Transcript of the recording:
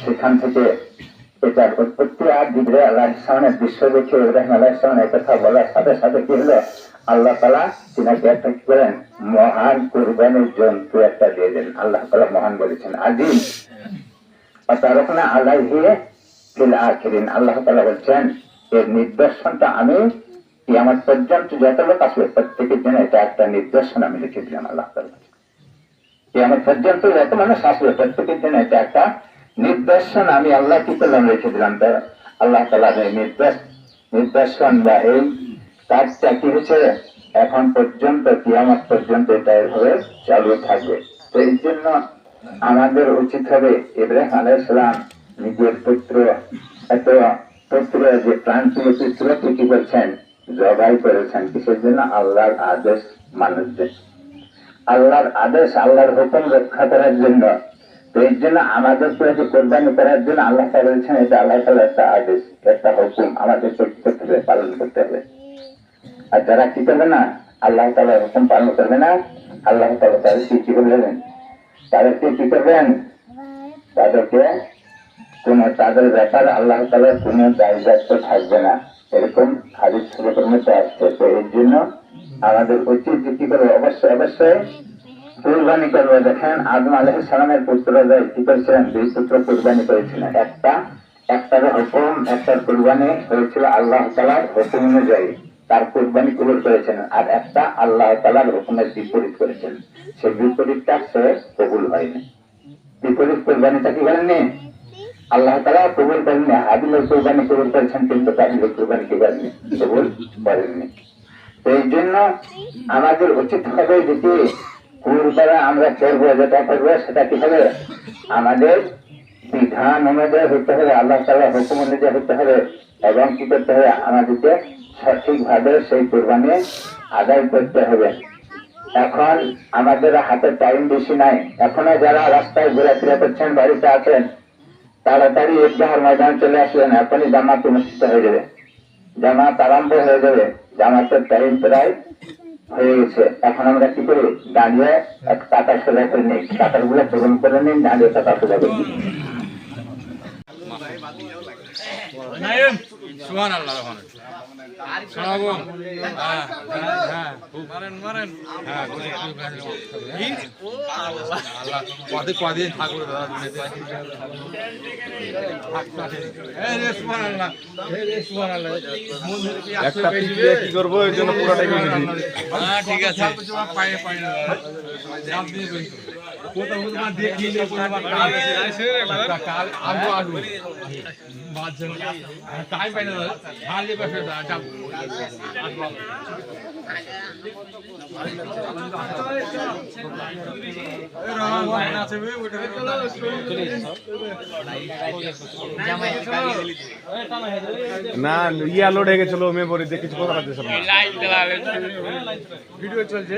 সেখান থেকে এটার উৎপত্তি। আর জিবরাইল আলাইহিস সালামের দৃশ্য দেখে ইব্রাহিম আলাইহিস সালামের কথা বলার সাথে সাথে কি হলো, আল্লাহ তাআলা তিনাকে একটা কি করেন, মহান কুরবানির জন্তু একটা দিয়ে দেন। আল্লাহ তাআলা মহান বলেছেন আজিম তারকনা আলাইহি ফিল আখিরিন। আল্লাহ তাআলা বলছেন এর নিদর্শনটা আমি কিয়ামত পর্যন্ত যত লোক আসবে প্রত্যেকের জন্য এটা একটা নিদর্শন আমি লিখে দিলাম। আল্লাহ তাআলা কিয়ামত পর্যন্ত যত মানুষ আসবে প্রত্যেকের জন্য এটা একটা নিদর্শন আমি আল্লাহ কি করলাম, রেখে দিলাম। তো আল্লাহ তাআলা এই নিদর্শন বা এই কাজটা কি হচ্ছে এখন পর্যন্ত কিয়ামত পর্যন্ত এটা এভাবে চালু থাকবে। তো এই জন্য আমাদের উচিত হবে ইব্রাহিম আলাইহিস সালাম নিজের পুত্র যে প্রাণপ্রিয় পুত্রকে কি করছেন, জবাই করেছেন। কিসের জন্য? আল্লাহর আদেশ মানুষদের, আল্লাহর আদেশ আল্লাহর হুকুম রক্ষা করার জন্য। তো এই জন্য আমাদের প্রতি কোরবানি করার জন্য আল্লাহ তাআলা বলেছেন এটা আল্লাহ তাআলার একটা আদেশ, একটা হুকুম আমাদের করতে হবে, পালন করতে হবে। আর যারা কি করবে না, আল্লাহ তাআলার হুকুম পালন করবে না, আল্লাহ তাআলা তাদেরকে কি করবেন, তাদেরকে কি করবেন, তাদেরকে তাদের ব্যাপারে আল্লাহ তাআলার কোন দায়িত্ব থাকবে না, এরকম হাদিস শরীফের মধ্যে আসছে। তো এর জন্য আমাদের উচিত যে কি করবে, অবশ্যই কুরবানি করবে। দেখেন আদম আলাইহিস সালামের পুত্ররা কি করেছিলেন, দুই পুত্র কুরবানি করেছিলেন। একটার হুকুম, একটার কুরবানি হয়েছিল আল্লাহ তাআলার হুকুম অনুযায়ী, তার কুরবানি কবুল করেছেন। আর একটা আল্লাহ তাআলার হুকুমের বিপরীত করেছেন, সেই বিপরীতটা সে কবুল হয়নি। বিপরীত কুরবানিটা কি করেননি, আল্লাহ তাআলা কবুল করেননি। হাবিলের কুরবানি কবুল করেছেন, কিন্তু কাবিলের কুরবানি কি করেননি, কবুল করেননি। এই জন্য আমাদের উচিত হবে যে কুরবানি আমরা করবো, যেটা করবো সেটা কি হবে, আমাদের বিধান অনুযায়ী হতে হবে, আল্লাহ তাআলার হুকুম অনুযায়ী হতে হবে। এবং কি করতে হবে, আমাদেরকে সঠিকভাবে সেই কুরবানি আদায় করতে হবে। এখন আমাদের হাতে টাইম বেশি নাই। এখনো যারা রাস্তায় ঘোরাফেরা করছেন, বাড়িতে আছেন, তাড়াতাড়ি ঈদগাহের ময়দানে চলে আসবেন। এখনই জামাত অনুষ্ঠিত হয়ে যাবে, জামাত আরম্ভ হয়ে যাবে। জামাতের টাইম প্রায় হয়ে গেছে। এখন আমরা কি করি, দাঁড়িয়ে এক কাতার সোজা করে নিই, কাতার গুলো পূরণ করে নিন, দাঁড়িয়ে কাতার সোজা করে নিই। একটা কি করবো এই জন্য পুরোটাই ঠিক আছে। না ইয়া লোড হয়ে গেছিল মেমোরি দিয়ে কিছু কথা বলতে ভিডিও চলছে।